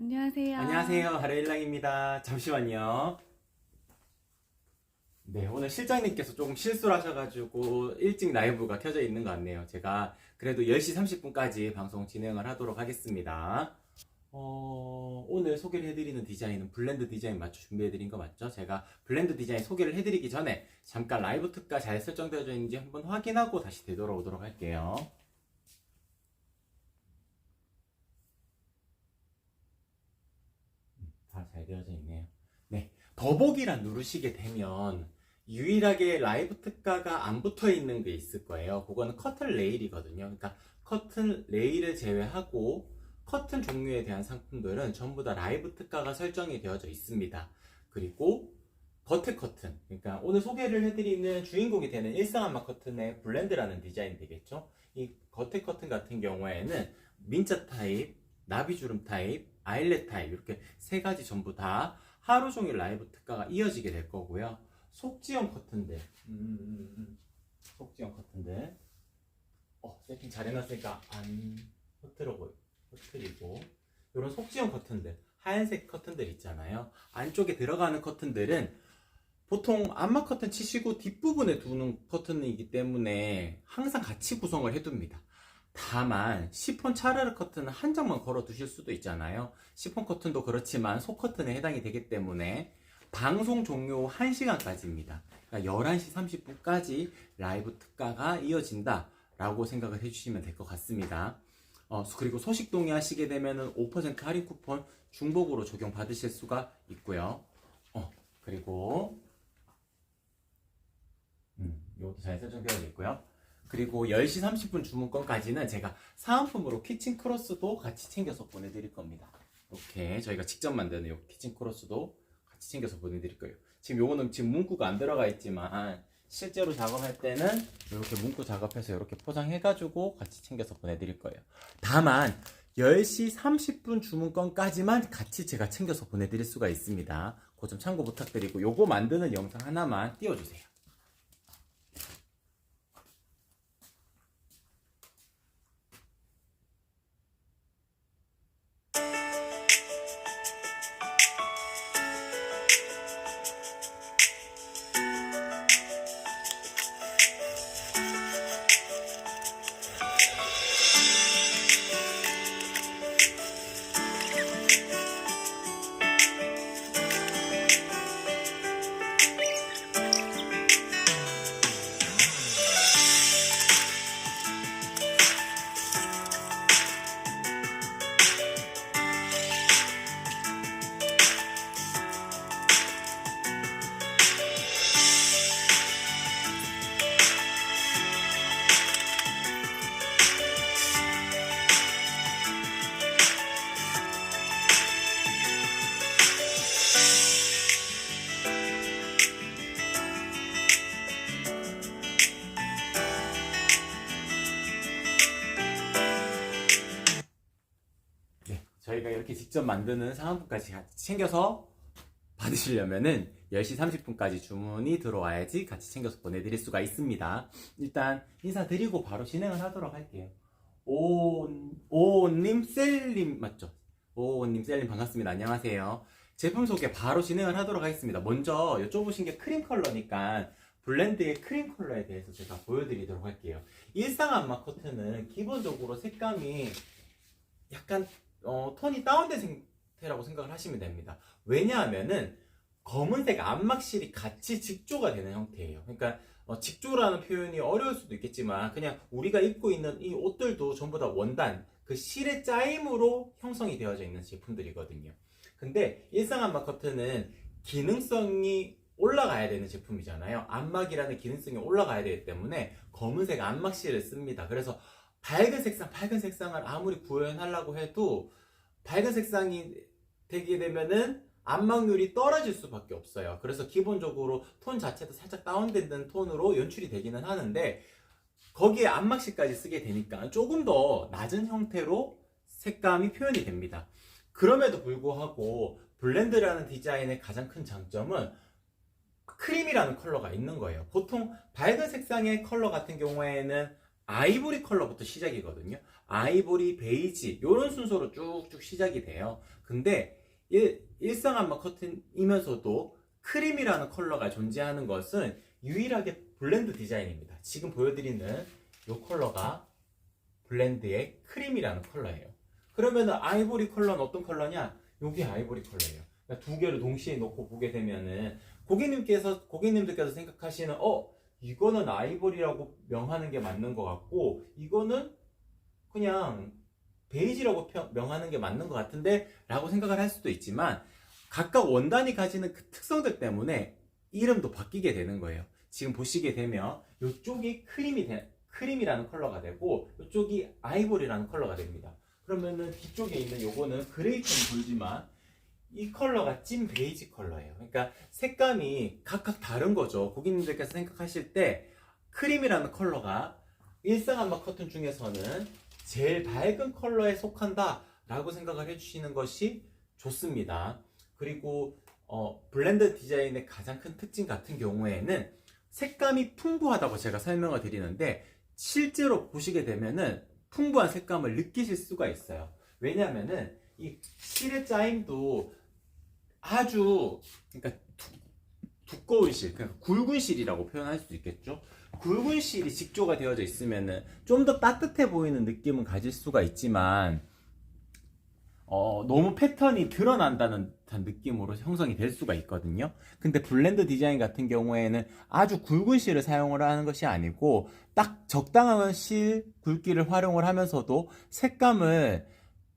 안녕하세요. 안녕하세요. 하루일랑입니다. 잠시만요. 네, 오늘 실장님께서 조금 실수를 하셔가지고 일찍 라이브가 켜져 있는 것 같네요. 제가 그래도 10시 30분까지 방송 진행을 하도록 하겠습니다. 오늘 소개를 해드리는 디자인은 블렌드 디자인 맞춰 준비해드린 거 맞죠? 제가 블렌드 디자인 소개를 해드리기 전에 잠깐 라이브 특가 잘 설정되어 있는지 한번 확인하고 다시 되돌아오도록 할게요. 다 잘 되어져 있네요. 네, 더보기란 누르시게 되면 유일하게 라이브 특가가 안 붙어 있는 게 있을 거예요. 그거는 커튼 레일이거든요. 그러니까 커튼 레일을 제외하고 커튼 종류에 대한 상품들은 전부 다 라이브 특가가 설정이 되어져 있습니다. 그리고 겉에 커튼, 그러니까 오늘 소개를 해드리는 주인공이 되는 일상안마 커튼의 블렌드라는 디자인 되겠죠. 이 겉에 커튼 같은 경우에는 민자 타입, 나비주름 타입, 아일렛 타입 이렇게 세 가지 전부 다 하루 종일 라이브 특가가 이어지게 될 거고요. 속지형 커튼들, 속지형 커튼들, 세팅 잘 해놨으니까 안 흐트리고 이런 속지형 커튼들, 하얀색 커튼들 있잖아요. 안쪽에 들어가는 커튼들은 보통 안마 커튼 치시고 뒷부분에 두는 커튼이기 때문에 항상 같이 구성을 해둡니다. 다만 시폰 차르르 커튼은 한 장만 걸어 두실 수도 있잖아요. 시폰 커튼도 그렇지만 속 커튼에 해당이 되기 때문에 방송 종료 1시간까지입니다. 그러니까 11시 30분까지 라이브 특가가 이어진다 라고 생각을 해주시면 될 것 같습니다. 그리고 소식 동의하시게 되면 5% 할인 쿠폰 중복으로 적용받으실 수가 있고요. 그리고 이것도 잘 설정되어 있고요. 그리고 10시 30분 주문권까지는 제가 사은품으로 키친 크로스도 같이 챙겨서 보내드릴 겁니다. 이렇게 저희가 직접 만드는 이 키친 크로스도 같이 챙겨서 보내드릴 거예요. 지금 요거는 지금 문구가 안 들어가 있지만 실제로 작업할 때는 이렇게 문구 작업해서 이렇게 포장해가지고 같이 챙겨서 보내드릴 거예요. 다만 10시 30분 주문권까지만 같이 제가 챙겨서 보내드릴 수가 있습니다. 그거 좀 참고 부탁드리고 요거 만드는 영상 하나만 띄워주세요. 저희가 이렇게 직접 만드는 사은품까지 같이 챙겨서 받으시려면은 10시 30분까지 주문이 들어와야지 같이 챙겨서 보내드릴 수가 있습니다. 일단 인사드리고 바로 진행을 하도록 할게요. 오님 셀님 맞죠? 오님 셀님 반갑습니다. 안녕하세요. 제품 소개 바로 진행을 하도록 하겠습니다. 먼저 여쭤보신 게 크림 컬러니까 블렌드의 크림 컬러에 대해서 제가 보여드리도록 할게요. 일상 안마 커튼은 기본적으로 색감이 약간 톤이 다운된 상태라고 생각을 하시면 됩니다. 왜냐하면은 검은색 안막실이 같이 직조가 되는 형태예요. 그러니까 직조라는 표현이 어려울 수도 있겠지만 그냥 우리가 입고 있는 이 옷들도 전부 다 원단, 그 실의 짜임으로 형성이 되어져 있는 제품들이거든요. 근데 일상 안막 커튼은 기능성이 올라가야 되는 제품이잖아요. 안막이라는 기능성이 올라가야 되기 때문에 검은색 안막실을 씁니다. 그래서 밝은 색상을 아무리 구현하려고 해도 밝은 색상이 되게 되면은 안막률이 떨어질 수밖에 없어요. 그래서 기본적으로 톤 자체도 살짝 다운되는 톤으로 연출이 되기는 하는데 거기에 안막실까지 쓰게 되니까 조금 더 낮은 형태로 색감이 표현이 됩니다. 그럼에도 불구하고 블렌드라는 디자인의 가장 큰 장점은 크림이라는 컬러가 있는 거예요. 보통 밝은 색상의 컬러 같은 경우에는 아이보리 컬러부터 시작이거든요. 아이보리, 베이지 이런 순서로 쭉쭉 시작이 돼요. 근데 일상암막 커튼이면서도 크림이라는 컬러가 존재하는 것은 유일하게 블렌드 디자인입니다. 지금 보여드리는 이 컬러가 블렌드의 크림이라는 컬러예요. 그러면은 아이보리 컬러는 어떤 컬러냐? 요게 아이보리 컬러예요. 그러니까 두 개를 동시에 놓고 보게 되면은 고객님들께서 생각하시는 이거는 아이보리라고 명하는 게 맞는 것 같고 이거는 그냥 베이지라고 명하는 게 맞는 것 같은데 라고 생각을 할 수도 있지만 각각 원단이 가지는 그 특성들 때문에 이름도 바뀌게 되는 거예요. 지금 보시게 되면 이쪽이 크림이라는 컬러가 되고 이쪽이 아이보리라는 컬러가 됩니다. 그러면은 뒤쪽에 있는 요거는 그레이톤 돌지만 이 컬러가 찐 베이지 컬러예요. 그러니까 색감이 각각 다른 거죠. 고객님들께서 생각하실 때 크림이라는 컬러가 일상암막 커튼 중에서는 제일 밝은 컬러에 속한다 라고 생각을 해주시는 것이 좋습니다. 그리고 블렌드 디자인의 가장 큰 특징 같은 경우에는 색감이 풍부하다고 제가 설명을 드리는데 실제로 보시게 되면은 풍부한 색감을 느끼실 수가 있어요. 왜냐하면은 이 실의 짜임도 아주 그러니까 두꺼운 실, 그러니까 굵은 실이라고 표현할 수 있겠죠. 굵은 실이 직조가 되어져 있으면은 좀 더 따뜻해 보이는 느낌은 가질 수가 있지만 너무 패턴이 드러난다는 듯한 느낌으로 형성이 될 수가 있거든요. 근데 블렌드 디자인 같은 경우에는 아주 굵은 실을 사용을 하는 것이 아니고 딱 적당한 실 굵기를 활용을 하면서도 색감을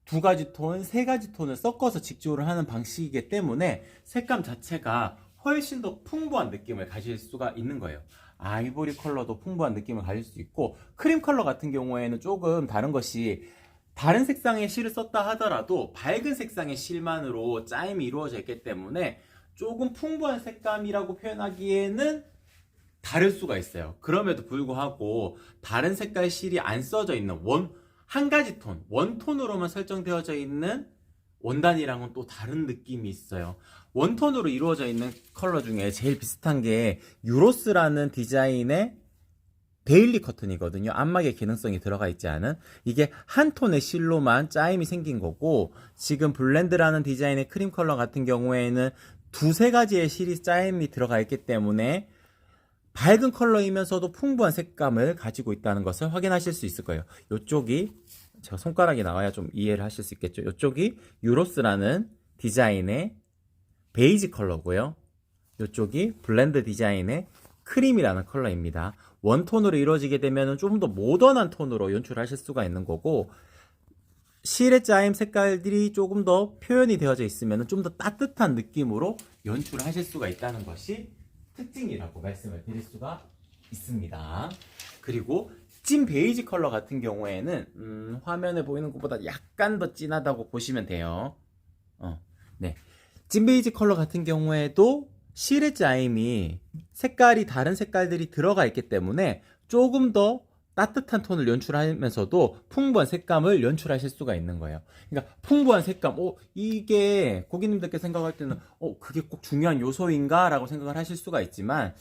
두 가지 톤, 세 가지 톤을 섞어서 직조를 하는 방식이기 때문에 색감 자체가 훨씬 더 풍부한 느낌을 가질 수가 있는 거예요. 아이보리 컬러도 풍부한 느낌을 가질 수 있고 크림 컬러 같은 경우에는 조금 다른 것이 다른 색상의 실을 썼다 하더라도 밝은 색상의 실만으로 짜임이 이루어져 있기 때문에 조금 풍부한 색감이라고 표현하기에는 다를 수가 있어요. 그럼에도 불구하고 다른 색깔 실이 안 써져 있는 한 가지 톤, 원톤으로만 설정되어져 있는 원단이랑은 또 다른 느낌이 있어요. 원톤으로 이루어져 있는 컬러 중에 제일 비슷한 게 유로스라는 디자인의 데일리 커튼이거든요. 암막의 기능성이 들어가 있지 않은. 이게 한 톤의 실로만 짜임이 생긴 거고 지금 블렌드라는 디자인의 크림 컬러 같은 경우에는 두세 가지의 실이 짜임이 들어가 있기 때문에 밝은 컬러이면서도 풍부한 색감을 가지고 있다는 것을 확인하실 수 있을 거예요. 이쪽이 제가 손가락이 나와야 좀 이해를 하실 수 있겠죠. 이쪽이 유로스라는 디자인의 베이지 컬러고요. 이쪽이 블렌드 디자인의 크림이라는 컬러입니다. 원톤으로 이루어지게 되면 좀 더 모던한 톤으로 연출하실 수가 있는 거고 실의 짜임 색깔들이 조금 더 표현이 되어져 있으면 좀 더 따뜻한 느낌으로 연출하실 수가 있다는 것이 특징이라고 말씀을 드릴 수가 있습니다. 그리고 찐 베이지 컬러 같은 경우에는 화면에 보이는 것보다 약간 더 진하다고 보시면 돼요. 네. 찐 베이지 컬러 같은 경우에도 실의 짜임이 색깔이 다른 색깔들이 들어가 있기 때문에 조금 더 따뜻한 톤을 연출하면서도 풍부한 색감을 연출하실 수가 있는 거예요. 그러니까 풍부한 색감, 이게 고객님들께 생각할 때는 그게 꼭 중요한 요소인가? 라고 생각을 하실 수가 있지만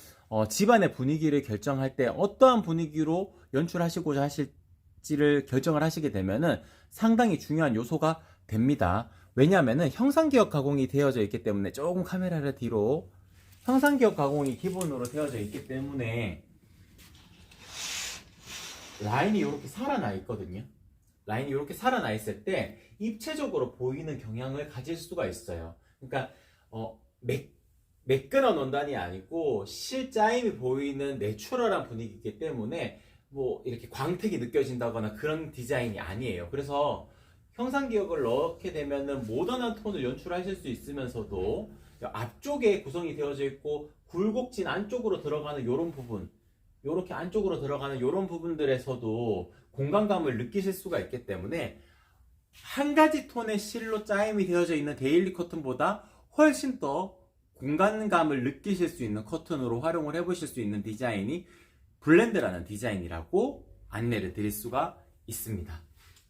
집안의 분위기를 결정할 때 어떠한 분위기로 연출하시고자 하실지를 결정을 하시게 되면은 상당히 중요한 요소가 됩니다. 왜냐하면은 형상기억 가공이 되어져 있기 때문에 조금 카메라를 뒤로 형상기억 가공이 기본으로 되어져 있기 때문에 라인이 이렇게 살아나 있거든요. 라인이 이렇게 살아나 있을 때 입체적으로 보이는 경향을 가질 수가 있어요. 그러니까 매끈한 원단이 아니고 실짜임이 보이는 내추럴한 분위기이기 때문에 뭐 이렇게 광택이 느껴진다거나 그런 디자인이 아니에요. 그래서 형상기억을 넣게 되면은 모던한 톤을 연출하실 수 있으면서도 앞쪽에 구성이 되어져 있고 굴곡진 안쪽으로 들어가는 이런 부분, 이렇게 안쪽으로 들어가는 이런 부분들에서도 공간감을 느끼실 수가 있기 때문에 한 가지 톤의 실로 짜임이 되어져 있는 데일리 커튼보다 훨씬 더 공간감을 느끼실 수 있는 커튼으로 활용을 해보실 수 있는 디자인이 블렌드라는 디자인이라고 안내를 드릴 수가 있습니다.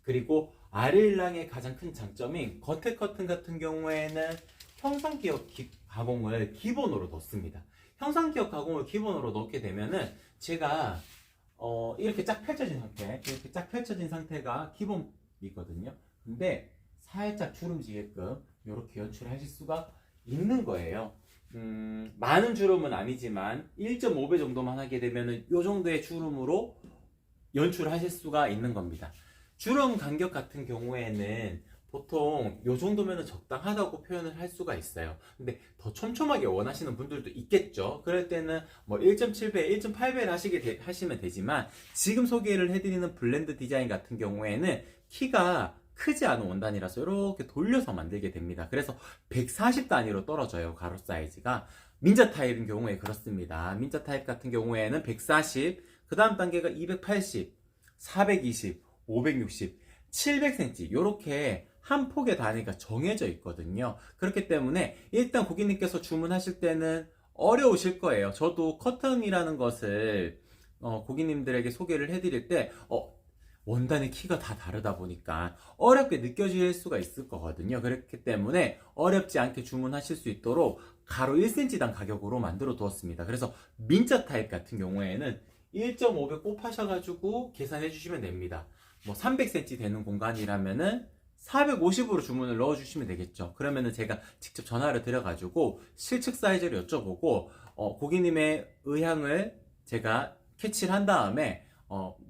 그리고 아르일랑의 가장 큰 장점인 겉에 커튼 같은 경우에는 형상기억 가공을 기본으로 넣습니다. 형상기억 가공을 기본으로 넣게 되면은 제가 이렇게 쫙 펼쳐진 상태, 이렇게 쫙 펼쳐진 상태가 기본이거든요. 근데 살짝 주름지게끔 이렇게 연출하실 수가 있는 거예요. 많은 주름은 아니지만 1.5배 정도만 하게 되면은 이 정도의 주름으로 연출하실 수가 있는 겁니다. 주름 간격 같은 경우에는 보통 이 정도면 적당하다고 표현을 할 수가 있어요. 근데 더 촘촘하게 원하시는 분들도 있겠죠. 그럴 때는 뭐 1.7배, 1.8배를 하시면 되지만 지금 소개를 해드리는 블렌드 디자인 같은 경우에는 키가 크지 않은 원단이라서 이렇게 돌려서 만들게 됩니다. 그래서 140 단위로 떨어져요. 가로 사이즈가. 민자 타입인 경우에 그렇습니다. 민자 타입 같은 경우에는 140, 그 다음 단계가 280, 420, 560, 700cm 이렇게 한 폭의 단위가 정해져 있거든요. 그렇기 때문에 일단 고객님께서 주문하실 때는 어려우실 거예요. 저도 커튼이라는 것을 고객님들에게 소개를 해드릴 때 원단의 키가 다 다르다 보니까 어렵게 느껴질 수가 있을 거거든요. 그렇기 때문에 어렵지 않게 주문하실 수 있도록 가로 1cm당 가격으로 만들어 두었습니다. 그래서 민자 타입 같은 경우에는 1.5배 곱하셔가지고 계산해 주시면 됩니다. 뭐 300cm 되는 공간이라면은 450으로 주문을 넣어주시면 되겠죠. 그러면은 제가 직접 전화를 드려가지고 실측 사이즈를 여쭤보고 고객님의 의향을 제가 캐치를 한 다음에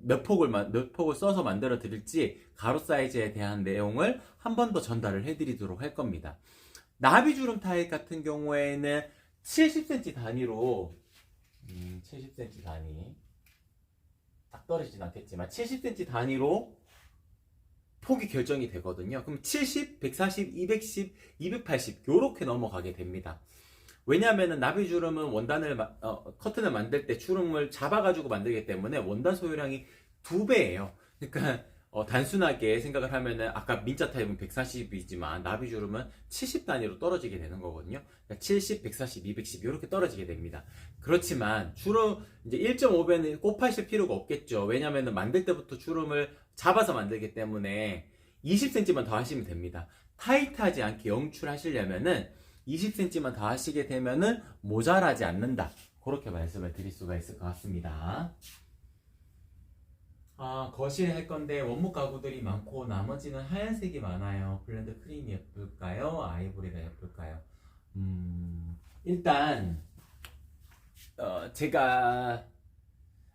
몇 폭을 써서 만들어 드릴지 가로 사이즈에 대한 내용을 한 번 더 전달을 해드리도록 할 겁니다. 나비주름 타입 같은 경우에는 70cm 단위로 70cm 단위 딱 떨어지진 않겠지만 70cm 단위로 폭이 결정이 되거든요. 그럼 70, 140, 210, 280 요렇게 넘어가게 됩니다. 왜냐하면 나비주름은 커튼을 만들 때 주름을 잡아가지고 만들기 때문에 원단 소요량이 2배예요. 그러니까 단순하게 생각을 하면은 아까 민자 타입은 140이지만 나비주름은 70 단위로 떨어지게 되는 거거든요. 그러니까 70, 140, 210 이렇게 떨어지게 됩니다. 그렇지만 주름 이제 1.5배는 곱하실 필요가 없겠죠. 왜냐하면 만들 때부터 주름을 잡아서 만들기 때문에 20cm만 더 하시면 됩니다. 타이트하지 않게 영출하시려면은 20cm만 더 하시게 되면은 모자라지 않는다. 그렇게 말씀을 드릴 수가 있을 것 같습니다. 거실에 할 건데 원목 가구들이 많고 나머지는 하얀색이 많아요. 블렌드 크림이 예쁠까요? 아이보리가 예쁠까요? 일단 제가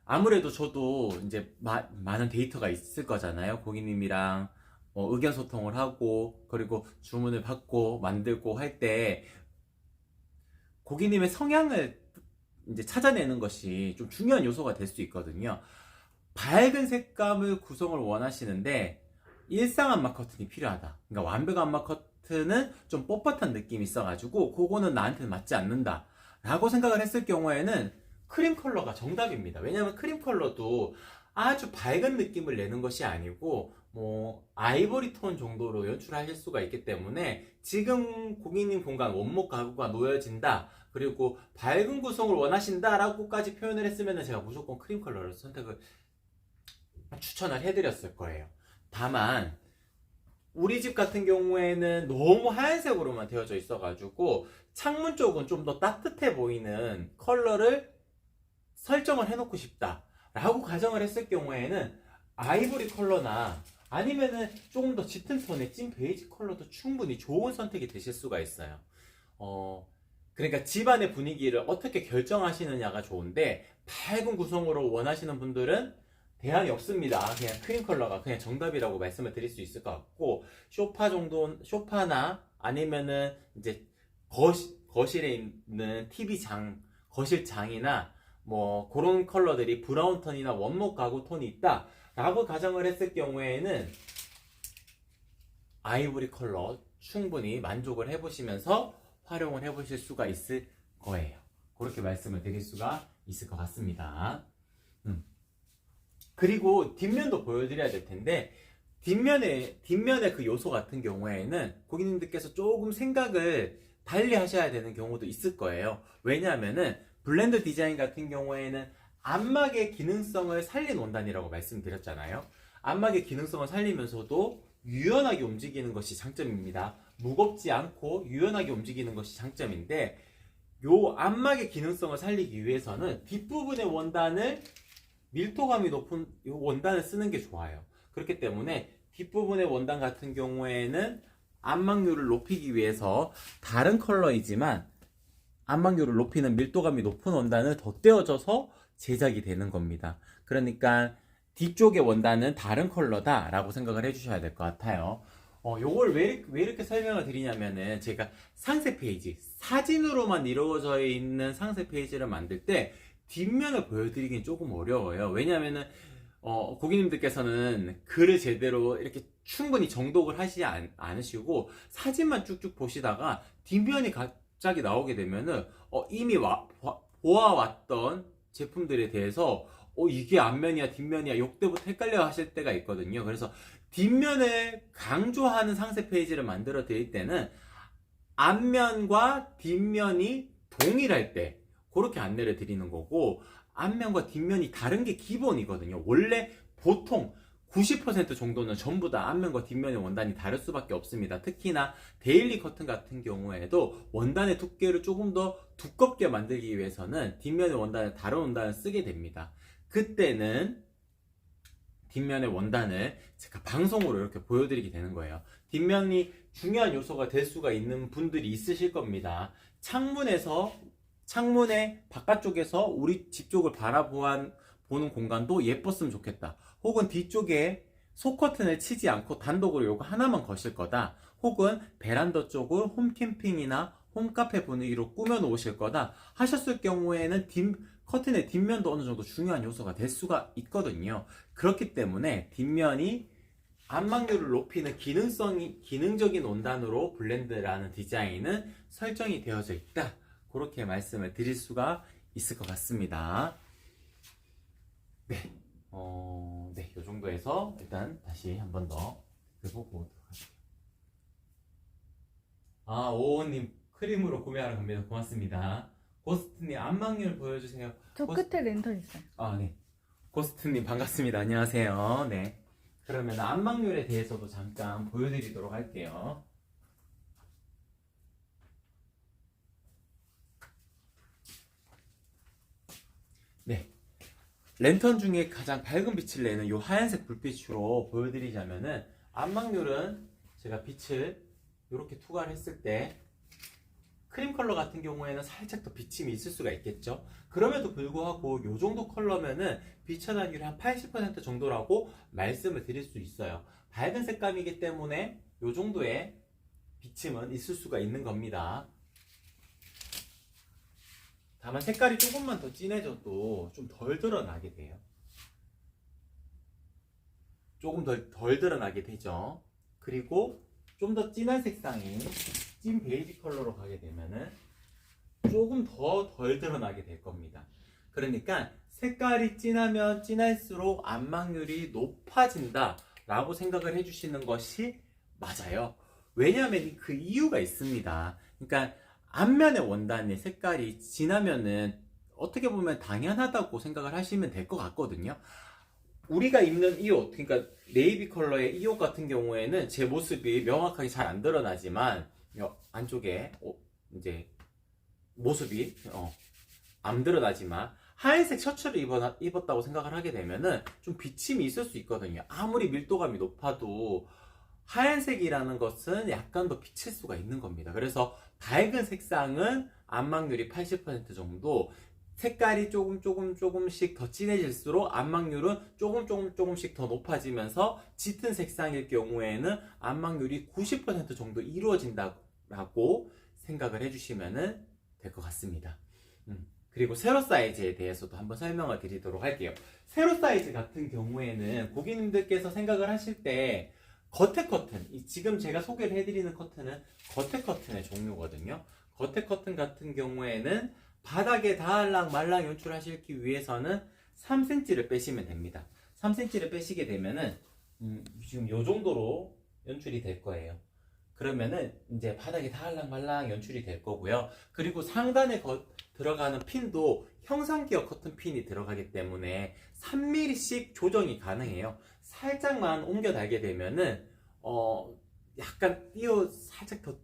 아무래도 저도 이제 많은 데이터가 있을 거잖아요. 고객님이랑 의견 소통을 하고 그리고 주문을 받고 만들고 할 때 고객님의 성향을 이제 찾아내는 것이 좀 중요한 요소가 될 수 있거든요. 밝은 색감을 구성을 원하시는데 일상 안마 커튼이 필요하다. 그러니까 완벽 안마 커튼은 좀 뻣뻣한 느낌이 있어가지고 그거는 나한테는 맞지 않는다 라고 생각을 했을 경우에는 크림 컬러가 정답입니다. 왜냐하면 크림 컬러도 아주 밝은 느낌을 내는 것이 아니고 뭐 아이보리 톤 정도로 연출하실 수가 있기 때문에 지금 고객님 공간 원목 가구가 놓여진다 그리고 밝은 구성을 원하신다 라고까지 표현을 했으면 제가 무조건 크림 컬러를 선택을 추천을 해드렸을 거예요. 다만 우리 집 같은 경우에는 너무 하얀색으로만 되어져 있어가지고 창문 쪽은 좀 더 따뜻해 보이는 컬러를 설정을 해놓고 싶다 라고 가정을 했을 경우에는 아이보리 컬러나 아니면은 조금 더 짙은 톤의 찐 베이지 컬러도 충분히 좋은 선택이 되실 수가 있어요. 그러니까 집안의 분위기를 어떻게 결정하시느냐가 좋은데 밝은 구성으로 원하시는 분들은 대안이 없습니다. 그냥 크림 컬러가 그냥 정답이라고 말씀을 드릴 수 있을 것 같고 소파나 아니면은 이제 거실에 있는 TV장, 거실장이나 뭐 그런 컬러들이 브라운 톤이나 원목 가구 톤이 있다 라고 가정을 했을 경우에는 아이보리 컬러 충분히 만족을 해보시면서 활용을 해보실 수가 있을 거예요. 그렇게 말씀을 드릴 수가 있을 것 같습니다. 그리고 뒷면도 보여드려야 될 텐데 뒷면의 그 요소 같은 경우에는 고객님들께서 조금 생각을 달리 하셔야 되는 경우도 있을 거예요. 왜냐하면은 블렌드 디자인 같은 경우에는 안막의 기능성을 살린 원단이라고 말씀드렸잖아요. 안막의 기능성을 살리면서도 유연하게 움직이는 것이 장점입니다. 무겁지 않고 유연하게 움직이는 것이 장점인데 요 안막의 기능성을 살리기 위해서는 뒷부분의 원단을 밀도감이 높은 이 원단을 쓰는 게 좋아요. 그렇기 때문에 뒷부분의 원단 같은 경우에는 안막률을 높이기 위해서 다른 컬러이지만 안막률을 높이는 밀도감이 높은 원단을 덧대어져서 제작이 되는 겁니다. 그러니까 뒤쪽의 원단은 다른 컬러다 라고 생각을 해주셔야 될 것 같아요. 요걸 왜 이렇게 설명을 드리냐면은 제가 상세 페이지, 사진으로만 이루어져 있는 상세 페이지를 만들 때 뒷면을 보여드리긴 조금 어려워요. 왜냐면은 고객님들께서는 글을 제대로 이렇게 충분히 정독을 하시지 않으시고 사진만 쭉쭉 보시다가 뒷면이 갑자기 나오게 되면은 이미 보아왔던 제품들에 대해서 이게 앞면이야 뒷면이야 요때부터 헷갈려 하실 때가 있거든요. 그래서 뒷면을 강조하는 상세 페이지를 만들어 드릴 때는 앞면과 뒷면이 동일할 때 그렇게 안내를 드리는 거고, 앞면과 뒷면이 다른 게 기본이거든요. 원래 보통 90% 정도는 전부 다 앞면과 뒷면의 원단이 다를 수밖에 없습니다. 특히나 데일리 커튼 같은 경우에도 원단의 두께를 조금 더 두껍게 만들기 위해서는 뒷면의 원단을 다른 원단을 쓰게 됩니다. 그때는 뒷면의 원단을 제가 방송으로 이렇게 보여드리게 되는 거예요. 뒷면이 중요한 요소가 될 수가 있는 분들이 있으실 겁니다. 창문의 바깥쪽에서 우리 집 쪽을 바라보는 공간도 예뻤으면 좋겠다. 혹은 뒤쪽에 속커튼을 치지 않고 단독으로 요거 하나만 거실 거다. 혹은 베란다 쪽을 홈캠핑이나 홈카페 분위기로 꾸며 놓으실 거다 하셨을 경우에는 커튼의 뒷면도 어느 정도 중요한 요소가 될 수가 있거든요. 그렇기 때문에 뒷면이 안막률을 높이는 기능적인 원단으로 블렌드라는 디자인은 설정이 되어져 있다. 그렇게 말씀을 드릴 수가 있을 것 같습니다. 네. 네. 이 정도에서 일단 다시 한 번 더 해보고 할게요. 오호님 크림으로 구매하러 갑니다. 고맙습니다. 고스트님 안막률 보여주세요. 저 끝에 랜턴 있어요. 네. 고스트님 반갑습니다. 안녕하세요. 네. 그러면 안막률에 대해서도 잠깐 보여드리도록 할게요. 네. 랜턴 중에 가장 밝은 빛을 내는 이 하얀색 불빛으로 보여드리자면은 안막률은 제가 빛을 이렇게 투과를 했을 때 크림 컬러 같은 경우에는 살짝 더 비침이 있을 수가 있겠죠. 그럼에도 불구하고 이 정도 컬러면은 빛 차단율이 한 80% 정도라고 말씀을 드릴 수 있어요. 밝은 색감이기 때문에 이 정도의 비침은 있을 수가 있는 겁니다. 다만 색깔이 조금만 더 진해져도 좀 덜 드러나게 돼요. 조금 덜 드러나게 되죠. 그리고 좀 더 진한 색상인 찐 베이지 컬러로 가게 되면은 조금 더 덜 드러나게 될 겁니다. 그러니까 색깔이 진하면 진할수록 안막률이 높아진다 라고 생각을 해주시는 것이 맞아요. 왜냐하면 그 이유가 있습니다. 그러니까 앞면의 원단의 색깔이 진하면은 어떻게 보면 당연하다고 생각을 하시면 될 것 같거든요. 우리가 입는 이 옷, 그러니까 네이비 컬러의 이 옷 같은 경우에는 제 모습이 명확하게 잘 안 드러나지만 안쪽에 이제 모습이 안 드러나지만 하얀색 셔츠를 입었다고 생각을 하게 되면은 좀 비침이 있을 수 있거든요. 아무리 밀도감이 높아도 하얀색이라는 것은 약간 더 비칠 수가 있는 겁니다. 그래서 밝은 색상은 안막률이 80% 정도, 색깔이 조금씩 더 진해질수록 안막률은 조금씩 더 높아지면서 짙은 색상일 경우에는 안막률이 90% 정도 이루어진다고 생각을 해주시면 될 것 같습니다. 그리고 세로 사이즈에 대해서도 한번 설명을 드리도록 할게요. 세로 사이즈 같은 경우에는 고객님들께서 생각을 하실 때 겉에 커튼, 지금 제가 소개를 해드리는 커튼은 겉에 커튼의 종류거든요. 겉에 커튼 같은 경우에는 바닥에 닿을랑 말랑 연출하시기 위해서는 3cm를 빼시면 됩니다. 3cm를 빼시게 되면은 지금 요 정도로 연출이 될 거예요. 그러면은 이제 바닥에 닿을랑 말랑 연출이 될 거고요. 그리고 상단에 들어가는 핀도 형상기어 커튼 핀이 들어가기 때문에 3mm씩 조정이 가능해요. 살짝만 옮겨 달게 되면은 약간 살짝 더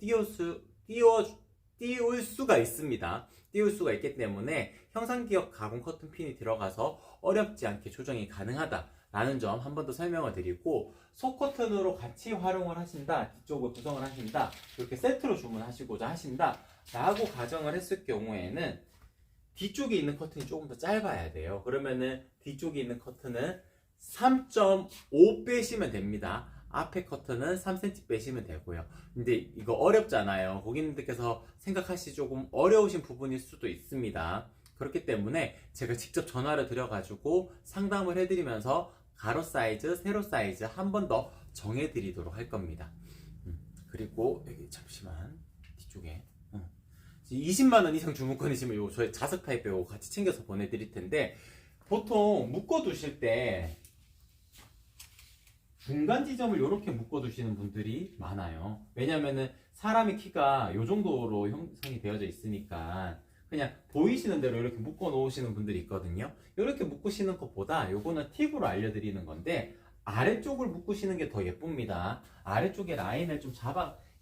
띄울 수가 있습니다. 띄울 수가 있기 때문에 형상기억 가공 커튼핀이 들어가서 어렵지 않게 조정이 가능하다라는 점 한 번 더 설명을 드리고, 속 커튼으로 같이 활용을 하신다, 뒤쪽을 구성을 하신다, 이렇게 세트로 주문하시고자 하신다 라고 가정을 했을 경우에는 뒤쪽에 있는 커튼이 조금 더 짧아야 돼요. 그러면은 뒤쪽에 있는 커튼은 3.5 빼시면 됩니다. 앞에 커튼은 3cm 빼시면 되고요. 근데 이거 어렵잖아요. 고객님들께서 생각하시 조금 어려우신 부분일 수도 있습니다. 그렇기 때문에 제가 직접 전화를 드려가지고 상담을 해드리면서 가로 사이즈, 세로 사이즈 한 번 더 정해드리도록 할 겁니다. 그리고 여기 잠시만 뒤쪽에 20만원 이상 주문권이시면 요 저희 자석 타입 요거 같이 챙겨서 보내드릴 텐데, 보통 묶어두실 때 중간 지점을 이렇게 묶어두시는 분들이 많아요. 왜냐면은 사람의 키가 요 정도로 형성이 되어져 있으니까 그냥 보이시는 대로 이렇게 묶어 놓으시는 분들이 있거든요. 이렇게 묶으시는 것보다 요거는 팁으로 알려드리는 건데, 아래쪽을 묶으시는 게 더 예쁩니다. 아래쪽에 라인을 좀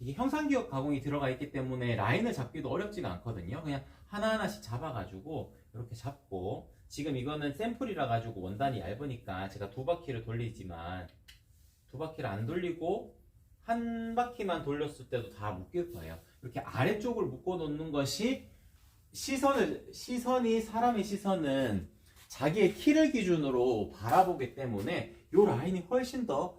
이게 형상기억 가공이 들어가 있기 때문에 라인을 잡기도 어렵지가 않거든요. 그냥 하나하나씩 잡아가지고 이렇게 잡고, 지금 이거는 샘플이라 가지고 원단이 얇으니까 제가 2바퀴를 돌리지만 2바퀴를 안 돌리고 한 바퀴만 돌렸을 때도 다 묶일 거예요. 이렇게 아래쪽을 묶어 놓는 것이 사람의 시선은 자기의 키를 기준으로 바라보기 때문에 이 라인이 훨씬 더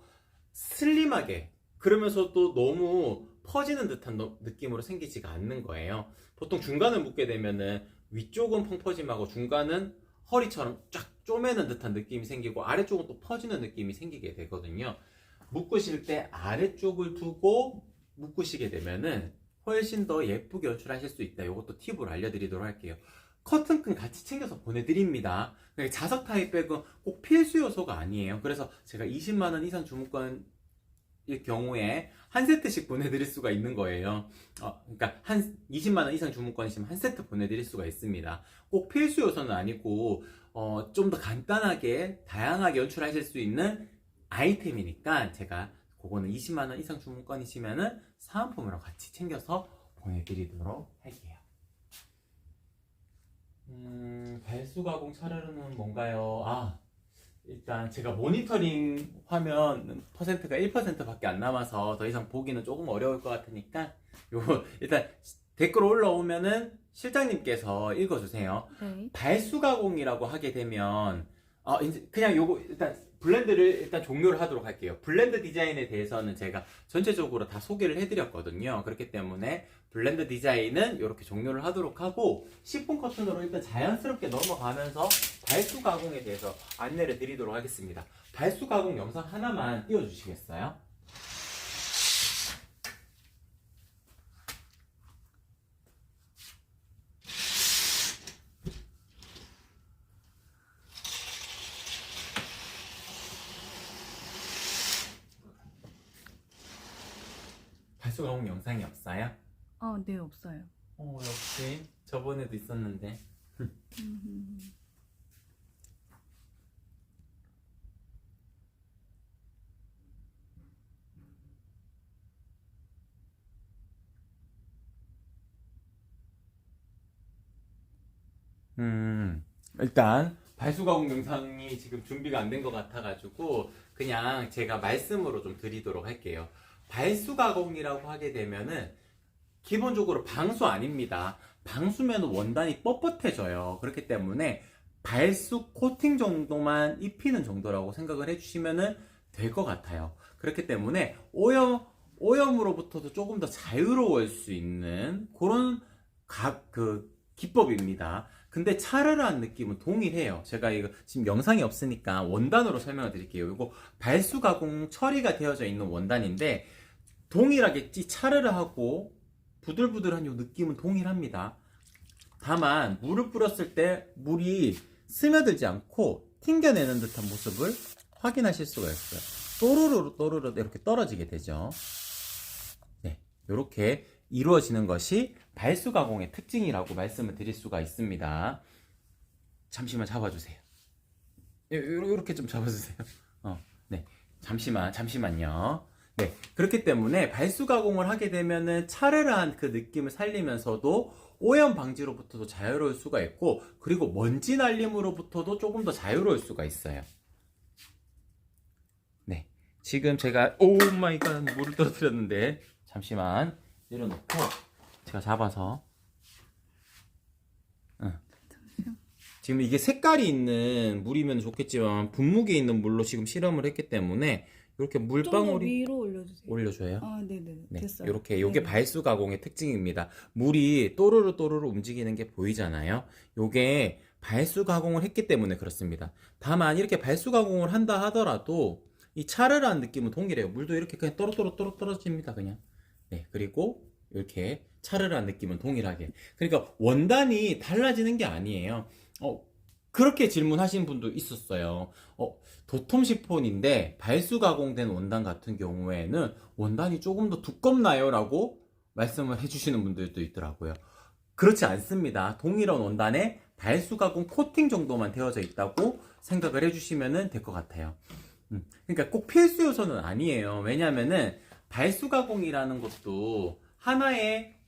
슬림하게, 그러면서도 너무 퍼지는 듯한 느낌으로 생기지가 않는 거예요. 보통 중간을 묶게 되면은 위쪽은 펑퍼짐하고 중간은 허리처럼 쫙 쪼매는 듯한 느낌이 생기고 아래쪽은 또 퍼지는 느낌이 생기게 되거든요. 묶으실 때 아래쪽을 두고 묶으시게 되면은 훨씬 더 예쁘게 연출하실 수 있다. 이것도 팁으로 알려드리도록 할게요. 커튼끈 같이 챙겨서 보내드립니다. 자석 타입 백은 꼭 필수 요소가 아니에요. 그래서 제가 20만원 이상 주문권일 경우에 한 세트씩 보내드릴 수가 있는 거예요. 그러니까 한 20만원 이상 주문권이시면 한 세트 보내드릴 수가 있습니다. 꼭 필수 요소는 아니고 좀 더 간단하게 다양하게 연출하실 수 있는 아이템이니까 제가 그거는 20만원 이상 주문권이시면은 사은품으로 같이 챙겨서 보내드리도록 할게요. 발수 가공 차르르는 뭔가요? 일단 제가 모니터링 화면 퍼센트가 1%밖에 안 남아서 더 이상 보기는 조금 어려울 것 같으니까 요거 일단 댓글 올라오면은 실장님께서 읽어주세요. 네. 발수 가공이라고 하게 되면 이제 그냥 요거 일단 블렌드를 일단 종료를 하도록 할게요. 블렌드 디자인에 대해서는 제가 전체적으로 다 소개를 해드렸거든요. 그렇기 때문에 블렌드 디자인은 이렇게 종료를 하도록 하고, 시폰 커튼으로 일단 자연스럽게 넘어가면서 발수 가공에 대해서 안내를 드리도록 하겠습니다. 발수 가공 영상 하나만 띄워주시겠어요? 발수 가공 영상이 없어요? 네, 없어요. 역시 저번에도 있었는데. 일단 발수 가공 영상이 지금 준비가 안 된 것 같아가지고 그냥 제가 말씀으로 좀 드리도록 할게요. 발수 가공이라고 하게 되면은 기본적으로 방수 아닙니다. 방수면 원단이 뻣뻣해져요. 그렇기 때문에 발수 코팅 정도만 입히는 정도라고 생각을 해주시면 될 것 같아요. 그렇기 때문에 오염으로부터도 조금 더 자유로울 수 있는 그런 기법입니다. 근데 차르르한 느낌은 동일해요. 제가 이거 지금 영상이 없으니까 원단으로 설명을 드릴게요. 이거 발수 가공 처리가 되어져 있는 원단인데 동일하게 차르르하고 부들부들한 이 느낌은 동일합니다. 다만 물을 뿌렸을 때 물이 스며들지 않고 튕겨내는 듯한 모습을 확인하실 수가 있어요. 또르르 이렇게 떨어지게 되죠. 네, 이렇게 이루어지는 것이 발수 가공의 특징이라고 말씀을 드릴 수가 있습니다. 잠시만 잡아주세요. 이렇게 좀 잡아주세요. 네, 잠시만요. 네, 그렇기 때문에 발수 가공을 하게 되면은 차르르한 그 느낌을 살리면서도 오염 방지로부터도 자유로울 수가 있고, 그리고 먼지 날림으로부터도 조금 더 자유로울 수가 있어요. 네, 지금 제가 오 마이 갓 물을 떨어뜨렸는데 잠시만 내려놓고 제가 잡아서 지금 이게 색깔이 있는 물이면 좋겠지만 분무기에 있는 물로 지금 실험을 했기 때문에 이렇게 좀 더 물방울이 위로 올려주세요. 올려줘요. 아, 네네. 네, 됐어요. 이렇게 요게 네네. 발수 가공의 특징입니다. 물이 또르르 또르르 움직이는 게 보이잖아요. 요게 발수 가공을 했기 때문에 그렇습니다. 다만 이렇게 발수 가공을 한다 하더라도 이 차르르한 느낌은 동일해요. 물도 이렇게 그냥 또르또르 떨어집니다. 그냥. 네, 그리고 이렇게 차르르한 느낌은 동일하게. 그러니까 원단이 달라지는 게 아니에요. 그렇게 질문하신 분도 있었어요. 도톰 시폰인데 발수 가공된 원단 같은 경우에는 원단이 조금 더 두껍나요? 라고 말씀을 해주시는 분들도 있더라고요. 그렇지 않습니다. 동일한 원단에 발수 가공 코팅 정도만 되어져 있다고 생각을 해주시면 될 것 같아요. 그러니까 꼭 필수 요소는 아니에요. 왜냐면은 발수 가공이라는 것도 하나의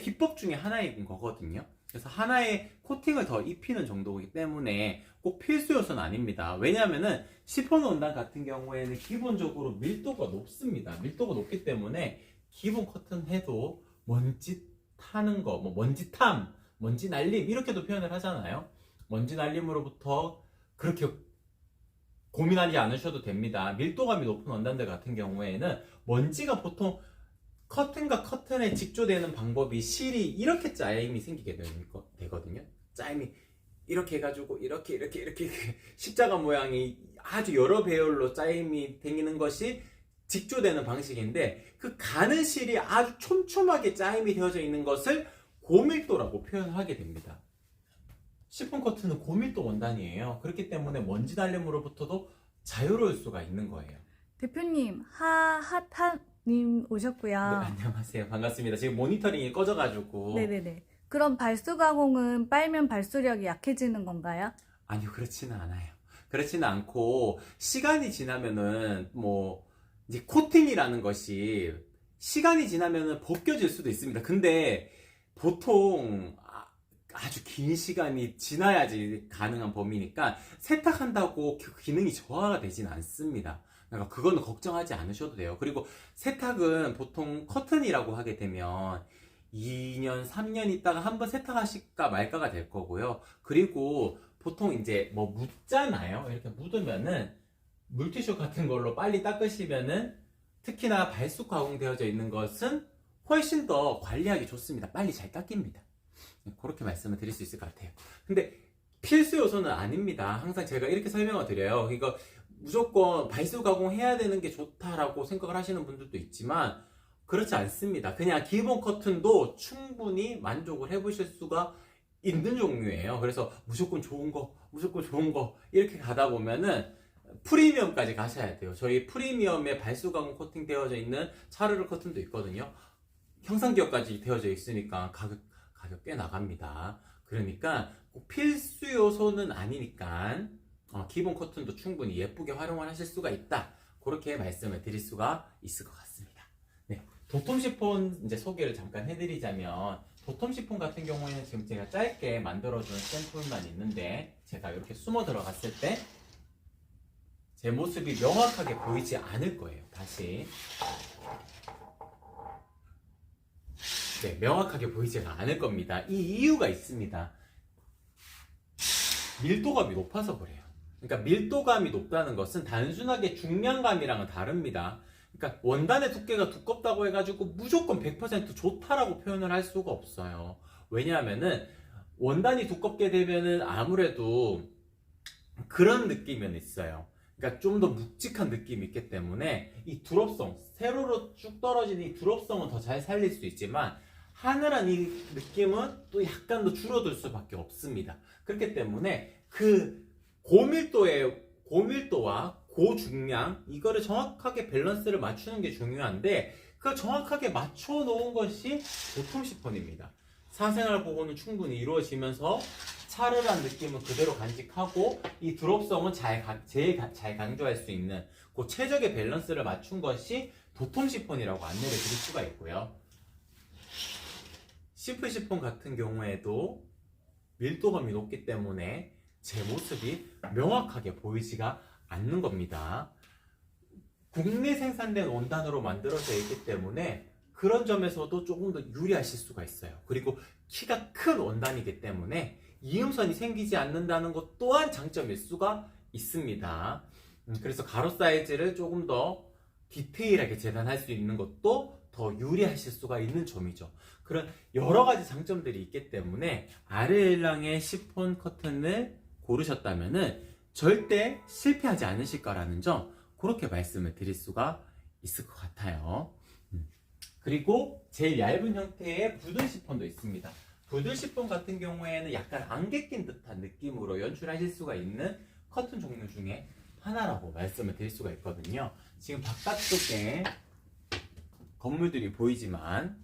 기법 중에 하나인 거거든요. 그래서 하나의 코팅을 더 입히는 정도이기 때문에 꼭 필수 요소는 아닙니다. 왜냐하면은 시폰 원단 같은 경우에는 기본적으로 밀도가 높습니다. 밀도가 높기 때문에 기본 커튼 해도 먼지 타는 거, 뭐 먼지탐, 먼지 날림 이렇게도 표현을 하잖아요. 먼지 날림으로부터 그렇게 고민하지 않으셔도 됩니다. 밀도감이 높은 원단들 같은 경우에는 먼지가 보통 커튼과 커튼에 직조되는 방법이 실이 이렇게 짜임이 생기게 되거든요. 짜임이 이렇게 해가지고 이렇게 십자가 모양이 아주 여러 배열로 짜임이 생기는 것이 직조되는 방식인데, 그 가는 실이 아주 촘촘하게 짜임이 되어져 있는 것을 고밀도라고 표현을 하게 됩니다. 시폰 커튼은 고밀도 원단이에요. 그렇기 때문에 먼지 날림으로부터도 자유로울 수가 있는 거예요. 대표님, 하핫님 오셨고요. 네, 안녕하세요. 반갑습니다. 지금 모니터링이 꺼져가지고. 네네네. 그럼 발수 가공은 빨면 발수력이 약해지는 건가요? 아니요, 그렇지는 않아요. 그렇지는 않고, 시간이 지나면은, 이제 코팅이라는 것이, 시간이 지나면은 벗겨질 수도 있습니다. 근데, 보통, 아주 긴 시간이 지나야지 가능한 범위니까, 세탁한다고 그 기능이 저하가 되진 않습니다. 그러니까 그거는 걱정하지 않으셔도 돼요. 그리고 세탁은 보통 커튼이라고 하게 되면, 2년, 3년 있다가 한번 세탁하실까 말까가 될 거고요. 그리고 보통 이제 묻잖아요. 이렇게 묻으면은 물티슈 같은 걸로 빨리 닦으시면은, 특히나 발수 가공되어져 있는 것은 훨씬 더 관리하기 좋습니다. 빨리 잘 닦입니다. 그렇게 말씀을 드릴 수 있을 것 같아요. 근데 필수 요소는 아닙니다. 항상 제가 이렇게 설명을 드려요. 그러니까 무조건 발수 가공해야 되는 게 좋다라고 생각을 하시는 분들도 있지만, 그렇지 않습니다. 그냥 기본 커튼도 충분히 만족을 해보실 수가 있는 종류예요. 그래서 무조건 좋은 거 이렇게 가다 보면은 프리미엄까지 가셔야 돼요. 저희 프리미엄에 발수 가공 코팅 되어져 있는 차르르 커튼도 있거든요. 형상기업까지 되어져 있으니까 가격 꽤 나갑니다. 그러니까 꼭 필수 요소는 아니니까 기본 커튼도 충분히 예쁘게 활용을 하실 수가 있다. 그렇게 말씀을 드릴 수가 있을 것 같습니다. 네, 도톰 시폰 이제 소개를 잠깐 해드리자면, 도톰 시폰 같은 경우에는 지금 제가 짧게 만들어준 샘플만 있는데, 제가 이렇게 숨어 들어갔을 때 제 모습이 명확하게 보이지 않을 거예요. 다시. 네, 명확하게 보이지가 않을 겁니다. 이 이유가 있습니다. 밀도감이 높아서 그래요. 그러니까 밀도감이 높다는 것은 단순하게 중량감이랑은 다릅니다. 그러니까 원단의 두께가 두껍다고 해가지고 무조건 100% 좋다라고 표현을 할 수가 없어요. 왜냐하면은 원단이 두껍게 되면은 아무래도 그런 느낌은 있어요. 그러니까 좀 더 묵직한 느낌이 있기 때문에 이 두럽성, 세로로 쭉 떨어지는 이 두럽성은 더 잘 살릴 수 있지만, 하늘한 이 느낌은 또 약간 더 줄어들 수밖에 없습니다. 그렇기 때문에 그 고밀도와 고중량, 이거를 정확하게 밸런스를 맞추는 게 중요한데, 그 정확하게 맞춰 놓은 것이 도톰 시폰입니다. 사생활 보호는 충분히 이루어지면서 차르르한 느낌은 그대로 간직하고, 이 드롭성은 제일 잘 강조할 수 있는 그 최적의 밸런스를 맞춘 것이 도톰 시폰이라고 안내를 드릴 수가 있고요. 심플 시폰 같은 경우에도 밀도감이 높기 때문에 제 모습이 명확하게 보이지가 않는 겁니다. 국내 생산된 원단으로 만들어져 있기 때문에 그런 점에서도 조금 더 유리하실 수가 있어요. 그리고 키가 큰 원단이기 때문에 이음선이 생기지 않는다는 것 또한 장점일 수가 있습니다. 그래서 가로 사이즈를 조금 더 디테일하게 재단할 수 있는 것도 더 유리하실 수가 있는 점이죠. 그런 여러 가지 장점들이 있기 때문에 아르엘랑의 시폰 커튼을 고르셨다면은 절대 실패하지 않으실 거라는 점, 그렇게 말씀을 드릴 수가 있을 것 같아요. 그리고 제일 얇은 형태의 부들 시폰도 있습니다. 부들 시폰 같은 경우에는 약간 안개 낀 듯한 느낌으로 연출하실 수가 있는 커튼 종류 중에 하나라고 말씀을 드릴 수가 있거든요. 지금 바깥쪽에 건물들이 보이지만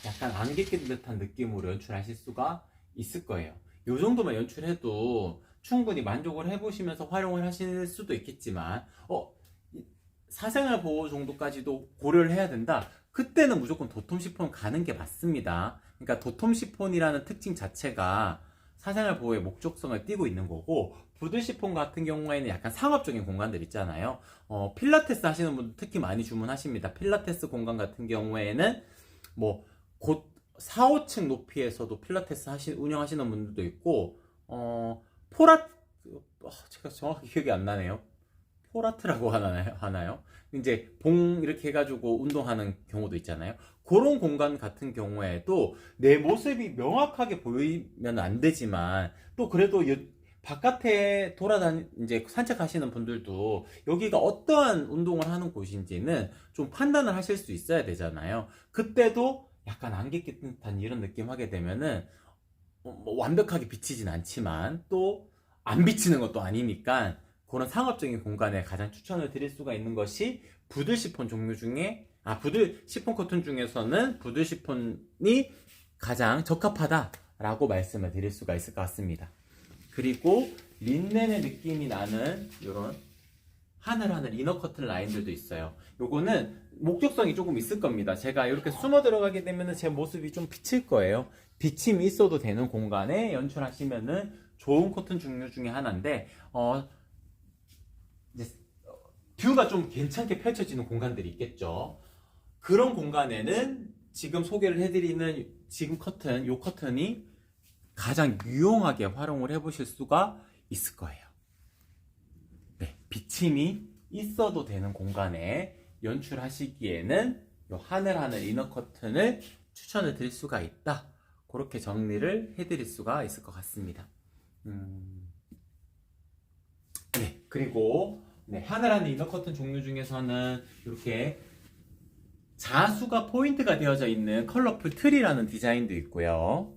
약간 안개 낀 듯한 느낌으로 연출하실 수가 있을 거예요. 이 정도만 연출해도 충분히 만족을 해보시면서 활용을 하실 수도 있겠지만 사생활 보호 정도까지도 고려를 해야 된다. 그때는 무조건 도톰 시폰 가는 게 맞습니다. 그러니까 도톰 시폰이라는 특징 자체가 사생활 보호의 목적성을 띠고 있는 거고, 부들 시폰 같은 경우에는 약간 상업적인 공간들 있잖아요. 필라테스 하시는 분들 특히 많이 주문하십니다. 필라테스 공간 같은 경우에는 뭐 곧 4, 5층 높이에서도 필라테스 운영하시는 분들도 있고, 제가 정확히 기억이 안 나네요. 포라트라고 하나요? 이제 봉 이렇게 해가지고 운동하는 경우도 있잖아요. 그런 공간 같은 경우에도 내 모습이 명확하게 보이면 안 되지만, 또 그래도 바깥에 이제 산책하시는 분들도 여기가 어떠한 운동을 하는 곳인지는 좀 판단을 하실 수 있어야 되잖아요. 그때도 약간 안개 낀 듯한 이런 느낌 하게 되면은 뭐 완벽하게 비치진 않지만 또 안 비치는 것도 아니니까, 그런 상업적인 공간에 가장 추천을 드릴 수가 있는 것이 부들 시폰 종류 중에, 부들 시폰 커튼 중에서는 부들 시폰이 가장 적합하다라고 말씀을 드릴 수가 있을 것 같습니다. 그리고 린넨의 느낌이 나는 이런 하늘하늘 이너 커튼 라인들도 있어요. 요거는 목적성이 조금 있을 겁니다. 제가 이렇게 숨어 들어가게 되면 제 모습이 좀 비칠 거예요. 비침이 있어도 되는 공간에 연출하시면은 좋은 커튼 종류 중에 하나인데, 이제 뷰가 좀 괜찮게 펼쳐지는 공간들이 있겠죠. 그런 공간에는 지금 소개를 해드리는 요 커튼이 가장 유용하게 활용을 해보실 수가 있을 거예요. 네, 비침이 있어도 되는 공간에 연출하시기에는 이 하늘하늘 이너 커튼을 추천을 드릴 수가 있다. 그렇게 정리를 해드릴 수가 있을 것 같습니다. 네, 그리고 하늘하늘 이너 커튼 종류 중에서는 이렇게 자수가 포인트가 되어져 있는 컬러풀 트리라는 디자인도 있고요.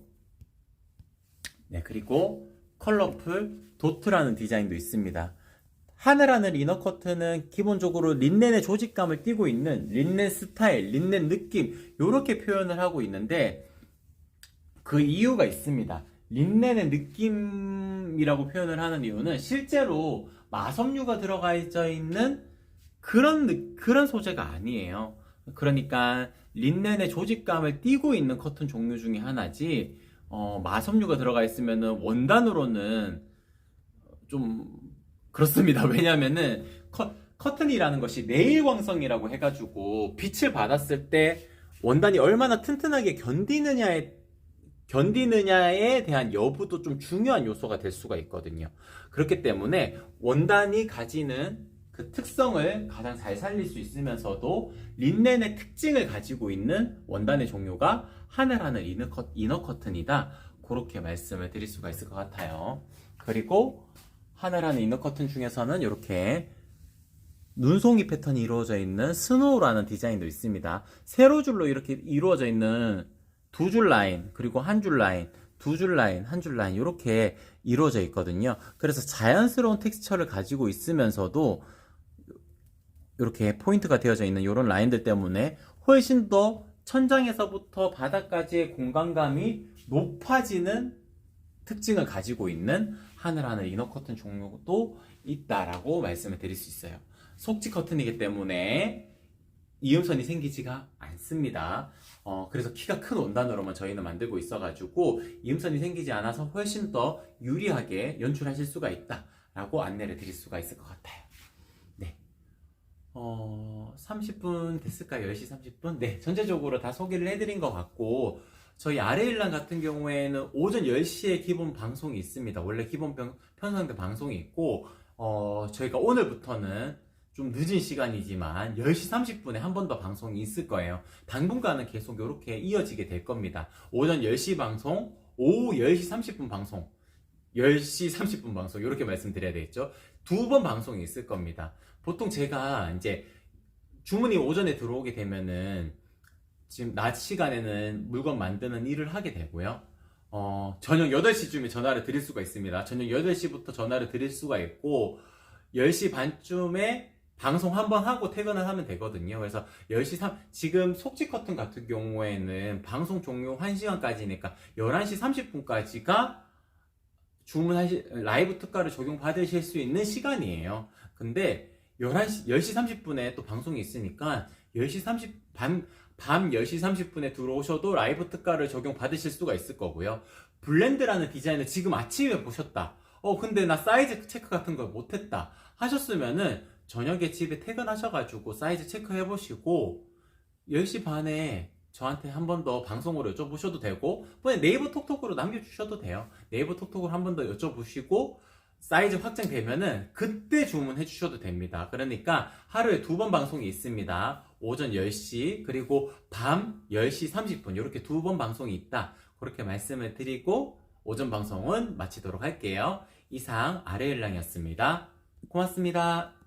네, 그리고 컬러풀 도트라는 디자인도 있습니다. 하늘하늘 이너 커튼은 기본적으로 린넨의 조직감을 띠고 있는 린넨 스타일, 린넨 느낌, 이렇게 표현을 하고 있는데, 그 이유가 있습니다. 린넨의 느낌이라고 표현을 하는 이유는 실제로 마섬유가 들어가 있는 그런 소재가 아니에요. 그러니까 린넨의 조직감을 띠고 있는 커튼 종류 중에 하나지, 마섬유가 들어가 있으면은 원단으로는 좀 그렇습니다. 왜냐면은 커튼이라는 것이 내일 광성이라고 해가지고 빛을 받았을 때 원단이 얼마나 튼튼하게 견디느냐에 대한 여부도 좀 중요한 요소가 될 수가 있거든요. 그렇기 때문에 원단이 가지는 그 특성을 가장 잘 살릴 수 있으면서도 린넨의 특징을 가지고 있는 원단의 종류가 하늘하늘 이너 커튼이다. 그렇게 말씀을 드릴 수가 있을 것 같아요. 그리고 하늘하늘 이너 커튼 중에서는 이렇게 눈송이 패턴이 이루어져 있는 스노우라는 디자인도 있습니다. 세로 줄로 이렇게 이루어져 있는 두 줄 라인, 그리고 한 줄 라인, 두 줄 라인, 한 줄 라인 이렇게 이루어져 있거든요. 그래서 자연스러운 텍스처를 가지고 있으면서도 이렇게 포인트가 되어져 있는 이런 라인들 때문에 훨씬 더 천장에서부터 바닥까지의 공간감이 높아지는 특징을 가지고 있는 하늘하늘 이너 커튼 종류도 있다라고 말씀을 드릴 수 있어요. 속지 커튼이기 때문에 이음선이 생기지가 않습니다. 그래서 키가 큰 원단으로만 저희는 만들고 있어가지고 이음선이 생기지 않아서 훨씬 더 유리하게 연출하실 수가 있다라고 안내를 드릴 수가 있을 것 같아요. 네. 30분 됐을까요? 10시 30분? 네, 전체적으로 다 소개를 해드린 것 같고, 저희 아래일랑 같은 경우에는 오전 10시에 기본 방송이 있습니다. 원래 기본 편성된 방송이 있고, 저희가 오늘부터는 좀 늦은 시간이지만 10시 30분에 한 번 더 방송이 있을 거예요. 당분간은 계속 이렇게 이어지게 될 겁니다. 오전 10시 방송, 오후 10시 30분 방송, 10시 30분 방송 이렇게 말씀드려야 되겠죠. 2번 방송이 있을 겁니다. 보통 제가 이제 주문이 오전에 들어오게 되면은 지금 낮 시간에는 물건 만드는 일을 하게 되고요. 저녁 8시쯤에 전화를 드릴 수가 있습니다. 저녁 8시부터 전화를 드릴 수가 있고 10시 반쯤에 방송 한번 하고 퇴근을 하면 되거든요. 그래서 10시 지금 속지 커튼 같은 경우에는 방송 종료 1시간까지니까 11시 30분까지가 라이브 특가를 적용받으실 수 있는 시간이에요. 근데 10시 30분에 또 방송이 있으니까 밤 10시 30분에 들어오셔도 라이브 특가를 적용받으실 수가 있을 거고요. 블렌드라는 디자인을 지금 아침에 보셨다. 근데 나 사이즈 체크 같은 걸 못했다. 하셨으면은 저녁에 집에 퇴근하셔가지고 사이즈 체크해보시고 10시 반에 저한테 한 번 더 방송으로 여쭤보셔도 되고 네이버 톡톡으로 남겨주셔도 돼요. 네이버 톡톡으로 한 번 더 여쭤보시고 사이즈 확정되면은 그때 주문해 주셔도 됩니다. 그러니까 하루에 2번 방송이 있습니다. 오전 10시 그리고 밤 10시 30분 이렇게 2번 방송이 있다. 그렇게 말씀을 드리고 오전 방송은 마치도록 할게요. 이상 아래일랑이었습니다. 고맙습니다.